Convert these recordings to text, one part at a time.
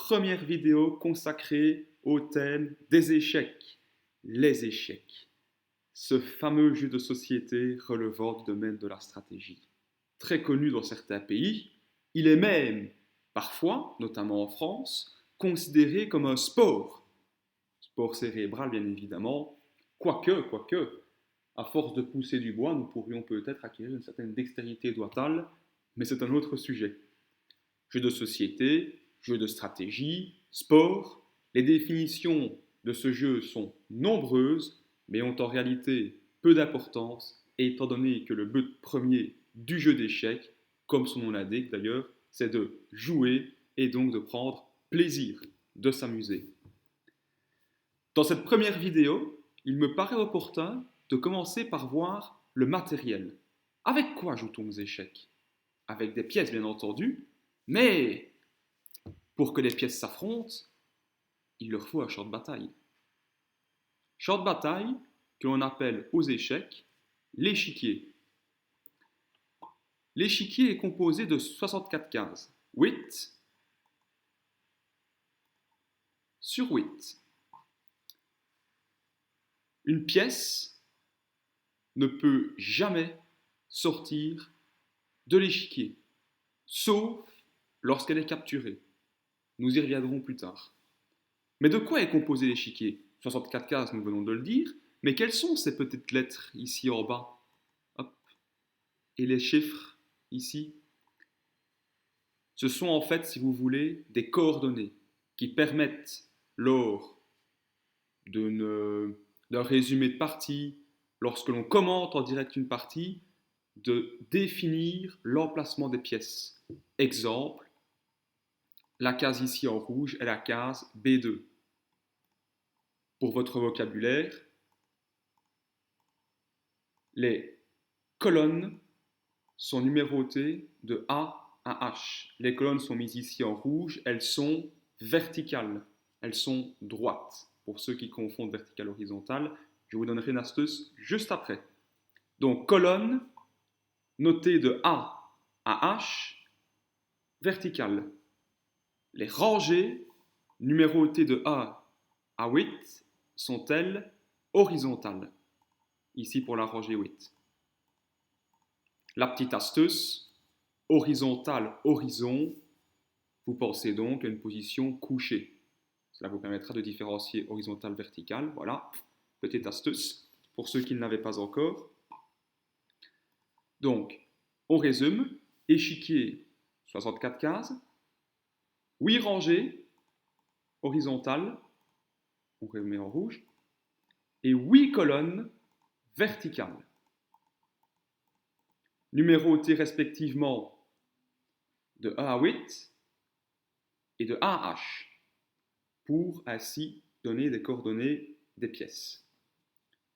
première vidéo consacrée au thème des échecs. Les échecs. Ce fameux jeu de société relevant du domaine de la stratégie. Très connu dans certains pays, il est même, parfois, notamment en France, considéré comme un sport. Sport cérébral, bien évidemment. Quoique, à force de pousser du bois, nous pourrions peut-être acquérir une certaine dextérité doigtale, mais c'est un autre sujet. Jeu de société, jeu de stratégie, sport, les définitions de ce jeu sont nombreuses, mais ont en réalité peu d'importance, étant donné que le but premier du jeu d'échecs, comme son nom l'indique d'ailleurs, c'est de jouer et donc de prendre plaisir, de s'amuser. Dans cette première vidéo, il me paraît opportun de commencer par voir le matériel. Avec quoi joue-t-on aux échecs? Avec des pièces, bien entendu, mais pour que les pièces s'affrontent, il leur faut un champ de bataille. Champ de bataille que l'on appelle aux échecs l'échiquier. L'échiquier est composé de 64 cases, 8 sur 8. Une pièce ne peut jamais sortir de l'échiquier, sauf lorsqu'elle est capturée. Nous y reviendrons plus tard. Mais de quoi est composé l'échiquier? 64 cases, nous venons de le dire, mais quelles sont ces petites lettres ici en bas? Hop. Et les chiffres ici? Ce sont en fait, si vous voulez, des coordonnées qui permettent, lors d'un résumé de partie, lorsque l'on commente en direct une partie, de définir l'emplacement des pièces. Exemple, la case ici en rouge est la case B2. Pour votre vocabulaire, les colonnes sont numérotées de A à H. Les colonnes sont mises ici en rouge, elles sont verticales, elles sont droites. Pour ceux qui confondent verticale horizontale, je vous donnerai une astuce juste après. Donc colonne notée de A à H, verticale. Les rangées numérotées de 1 à 8 sont-elles horizontales? Ici pour la rangée 8. La petite astuce, horizontale, horizon, vous pensez donc à une position couchée. Cela vous permettra de différencier horizontal, vertical. Voilà, petite astuce pour ceux qui ne l'avaient pas encore. Donc, on résume, échiquier 64 cases, 8 rangées horizontales, on remet en rouge, et 8 colonnes verticales, numérotées respectivement de 1 à 8 et de 1 à H, pour ainsi donner des coordonnées des pièces.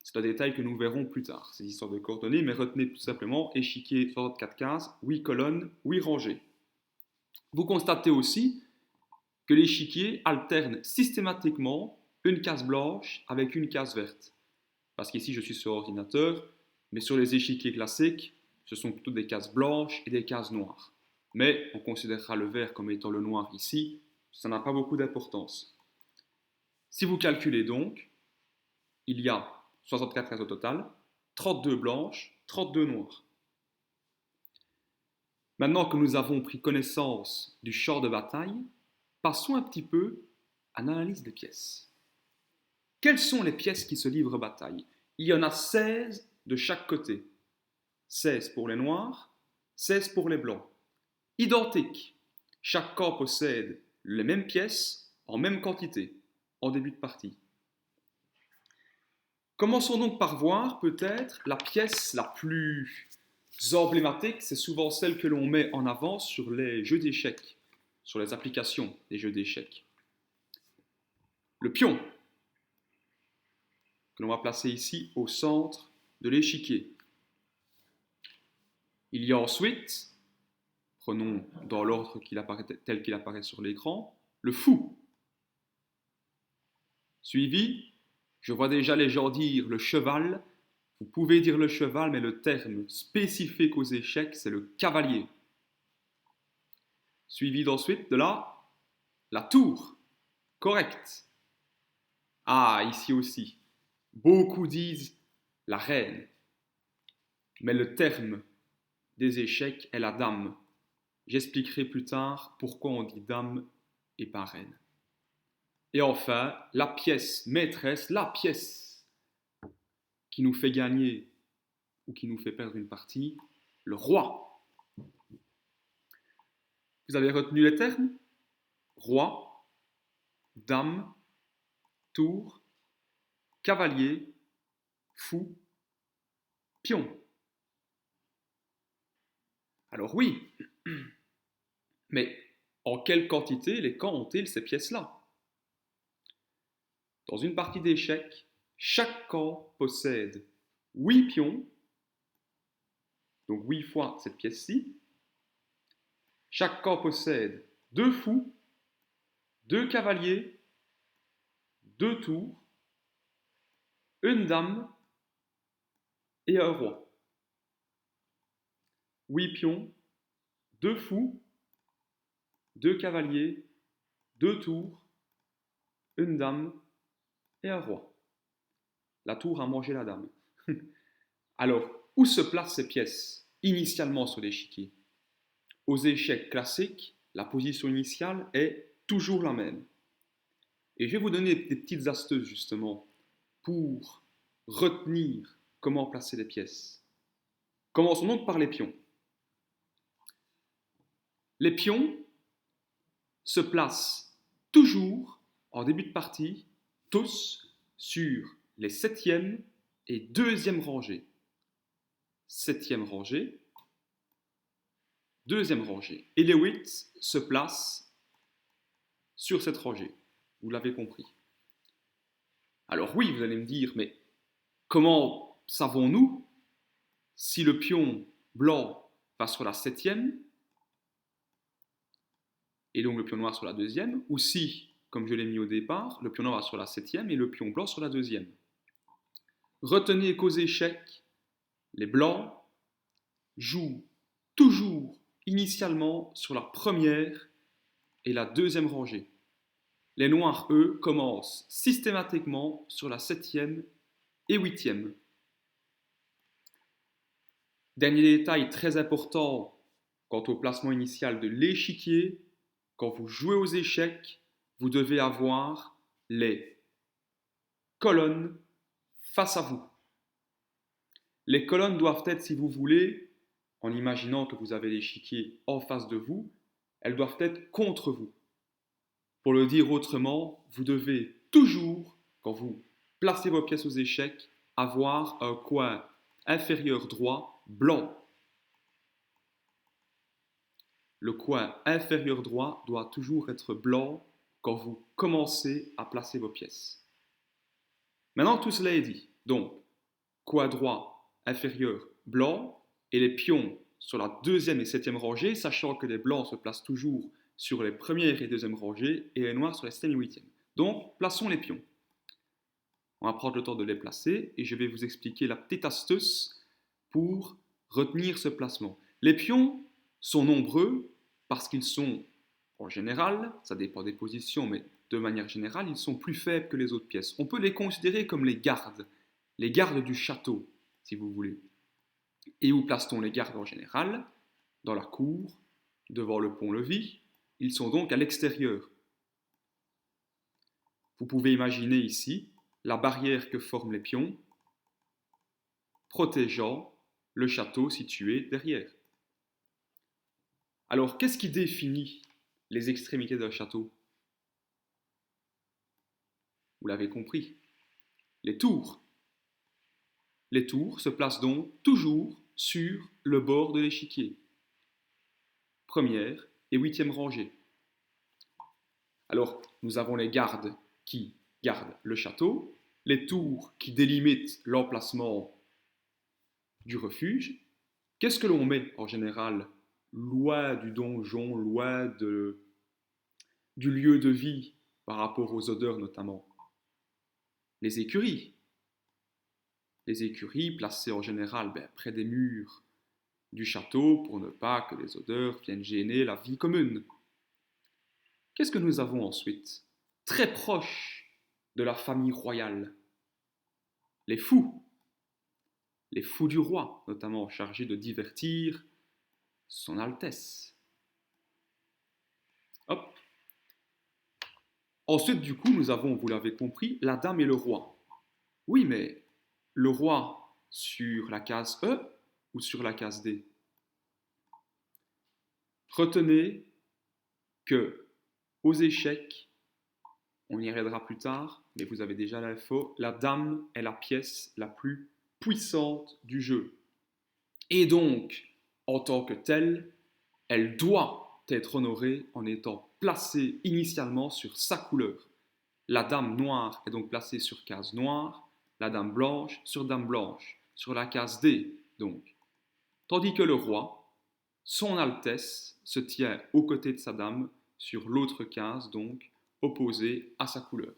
C'est un détail que nous verrons plus tard, ces histoires de coordonnées, mais retenez tout simplement échiquier 64 cases, 8 colonnes, 8 rangées. Vous constatez aussi que l'échiquier alterne systématiquement une case blanche avec une case verte. Parce qu'ici, je suis sur ordinateur, mais sur les échiquiers classiques, ce sont plutôt des cases blanches et des cases noires. Mais on considérera le vert comme étant le noir ici, ça n'a pas beaucoup d'importance. Si vous calculez donc, il y a 64 cases au total, 32 blanches, 32 noires. Maintenant que nous avons pris connaissance du champ de bataille, passons un petit peu à l'analyse des pièces. Quelles sont les pièces qui se livrent bataille? Il y en a 16 de chaque côté. 16 pour les noirs, 16 pour les blancs. Identiques. Chaque camp possède les mêmes pièces en même quantité, en début de partie. Commençons donc par voir peut-être la pièce la plus emblématique, c'est souvent celle que l'on met en avant sur les jeux d'échecs, sur les applications des jeux d'échecs. Le pion, que l'on va placer ici au centre de l'échiquier. Il y a ensuite, prenons dans l'ordre tel qu'il apparaît sur l'écran, le fou. Suivi, je vois déjà les gens dire le cheval. Vous pouvez dire le cheval, mais le terme spécifique aux échecs, c'est le cavalier. Suivi d'ensuite de là, La tour. Correct. Ah, ici aussi. Beaucoup disent la reine. Mais le terme des échecs est la dame. J'expliquerai plus tard pourquoi on dit dame et pas reine. Et enfin, la pièce maîtresse, la pièce qui nous fait gagner ou qui nous fait perdre une partie, le roi. Vous avez retenu les termes? Roi, dame, tour, cavalier, fou, pion. Alors oui, mais en quelle quantité les camps ont-ils ces pièces-là? Dans une partie d'échecs, chaque camp possède 8 pions, donc 8 fois cette pièce-ci. Chaque camp possède 2 fous, 2 cavaliers, 2 tours, une dame et un roi. 8 pions, 2 fous, 2 cavaliers, 2 tours, une dame et un roi. La tour a mangé la dame. Alors, où se placent ces pièces initialement sur l'échiquier? Aux échecs classiques, la position initiale est toujours la même. Et je vais vous donner des petites astuces justement pour retenir comment placer les pièces. Commençons donc par les pions. Les pions se placent toujours en début de partie, tous sur les 7e et 2e rangées. 7e rangée, 2e rangée. Et les 8 se placent sur cette rangée. Vous l'avez compris. Alors oui, vous allez me dire, mais comment savons-nous si le pion blanc va sur la 7e et donc le pion noir sur la 2e, ou si, comme je l'ai mis au départ, le pion noir va sur la 7e et le pion blanc sur la 2e. Retenez qu'aux échecs, les blancs jouent toujours initialement sur la première et la 2e rangée. Les noirs, eux, commencent systématiquement sur la 7e et 8e. Dernier détail très important quant au placement initial de l'échiquier, quand vous jouez aux échecs, vous devez avoir les colonnes face à vous. Les colonnes doivent être, si vous voulez, en imaginant que vous avez l'échiquier en face de vous, elles doivent être contre vous. Pour le dire autrement, vous devez toujours, quand vous placez vos pièces aux échecs, avoir un coin inférieur droit blanc. Le coin inférieur droit doit toujours être blanc quand vous commencez à placer vos pièces. Maintenant, tout cela est dit. Donc, coin droit inférieur blanc et les pions sur la 2e et 7e rangée, sachant que les blancs se placent toujours sur les premières et 2e rangées et les noirs sur les 7e et 8e. Donc, plaçons les pions. On va prendre le temps de les placer et je vais vous expliquer la petite astuce pour retenir ce placement. Les pions sont nombreux parce qu'ils sont, en général, ça dépend des positions, mais de manière générale, ils sont plus faibles que les autres pièces. On peut les considérer comme les gardes du château, si vous voulez. Et où place-t-on les gardes en général? Dans la cour, devant le pont-levis. Ils sont donc à l'extérieur. Vous pouvez imaginer ici la barrière que forment les pions, protégeant le château situé derrière. Alors, qu'est-ce qui définit les extrémités d'un château? Vous l'avez compris, les tours. Les tours se placent donc toujours sur le bord de l'échiquier. Première et 8e rangée. Alors, nous avons les gardes qui gardent le château, les tours qui délimitent l'emplacement du refuge. Qu'est-ce que l'on met en général loin du donjon, loin du lieu de vie par rapport aux odeurs notamment? Les écuries. Les écuries placées en général près des murs du château pour ne pas que les odeurs viennent gêner la vie commune. Qu'est-ce que nous avons ensuite? Très proche de la famille royale, les fous. Les fous du roi, notamment chargés de divertir son Altesse. Hop. Ensuite, du coup, nous avons, vous l'avez compris, la dame et le roi. Oui, mais le roi sur la case E ou sur la case D? Retenez que aux échecs, on y reviendra plus tard, mais vous avez déjà l'info, la dame est la pièce la plus puissante du jeu. Et donc, en tant que telle, elle doit être honorée en étant placée initialement sur sa couleur. La dame noire est donc placée sur case noire, la dame blanche sur dame blanche, sur la case D donc. Tandis que le roi, son Altesse, se tient aux côtés de sa dame sur l'autre case donc, opposée à sa couleur.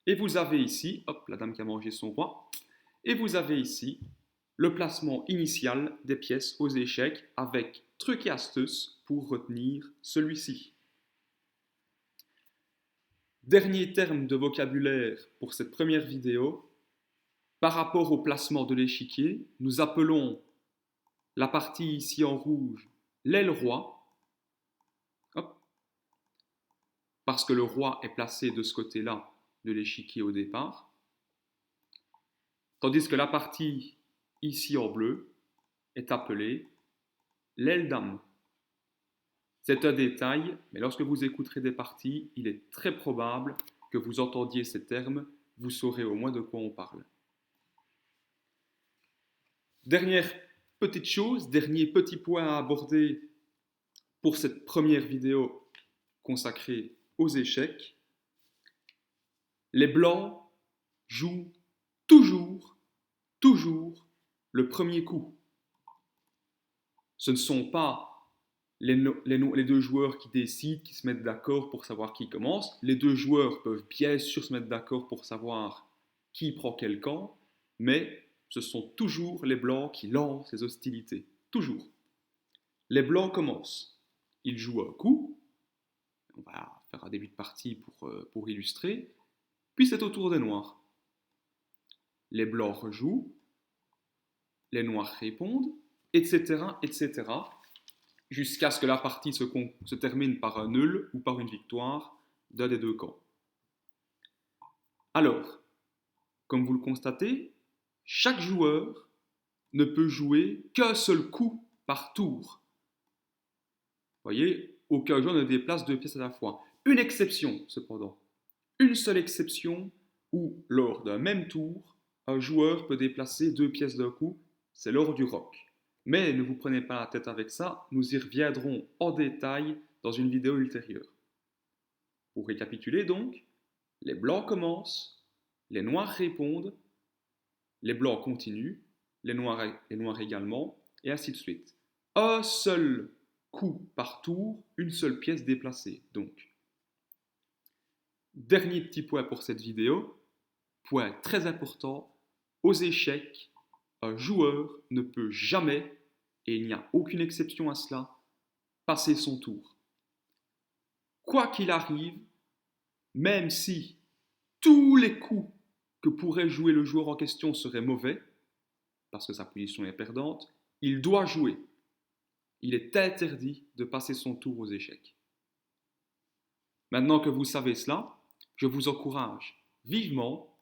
Et vous avez ici, hop, la dame qui a mangé son roi, et vous avez ici le placement initial des pièces aux échecs avec truc et astuce pour retenir celui-ci. Dernier terme de vocabulaire pour cette première vidéo. Par rapport au placement de l'échiquier, nous appelons la partie ici en rouge l'aile roi, hop, parce que le roi est placé de ce côté-là de l'échiquier au départ, tandis que la partie ici en bleu est appelée l'aile dame. C'est un détail, mais lorsque vous écouterez des parties, il est très probable que vous entendiez ces termes, vous saurez au moins de quoi on parle. Dernière petite chose, dernier petit point à aborder pour cette première vidéo consacrée aux échecs. Les blancs jouent toujours le premier coup. Ce ne sont pas les deux joueurs qui décident, qui se mettent d'accord pour savoir qui commence. Les deux joueurs peuvent bien sûr se mettre d'accord pour savoir qui prend quel camp, mais ce sont toujours les blancs qui lancent les hostilités. Toujours. Les blancs commencent. Ils jouent un coup. On va faire un début de partie pour illustrer. Puis c'est au tour des noirs. Les blancs rejouent. Les noirs répondent, etc., etc., jusqu'à ce que la partie se termine par un nul ou par une victoire d'un des deux camps. Alors, comme vous le constatez, chaque joueur ne peut jouer qu'un seul coup par tour. Vous voyez, aucun joueur ne déplace deux pièces à la fois. Une exception, cependant. Une seule exception où, lors d'un même tour, un joueur peut déplacer deux pièces d'un coup, c'est lors du rock. Mais ne vous prenez pas la tête avec ça, nous y reviendrons en détail dans une vidéo ultérieure. Pour récapituler donc, les blancs commencent, les noirs répondent, les blancs continuent, les noirs également, et ainsi de suite. Un seul coup par tour, une seule pièce déplacée donc. Dernier petit point pour cette vidéo, point très important, aux échecs, un joueur ne peut jamais, et il n'y a aucune exception à cela, passer son tour. Quoi qu'il arrive, même si tous les coups que pourrait jouer le joueur en question seraient mauvais, parce que sa position est perdante, il doit jouer. Il est interdit de passer son tour aux échecs. Maintenant que vous savez cela, je vous encourage vivement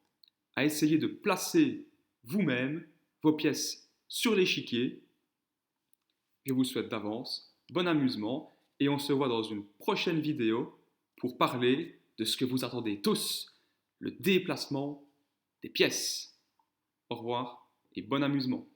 à essayer de placer vous-même vos pièces sur l'échiquier. Je vous souhaite d'avance bon amusement et on se voit dans une prochaine vidéo pour parler de ce que vous attendez tous, le déplacement des pièces. Au revoir et bon amusement.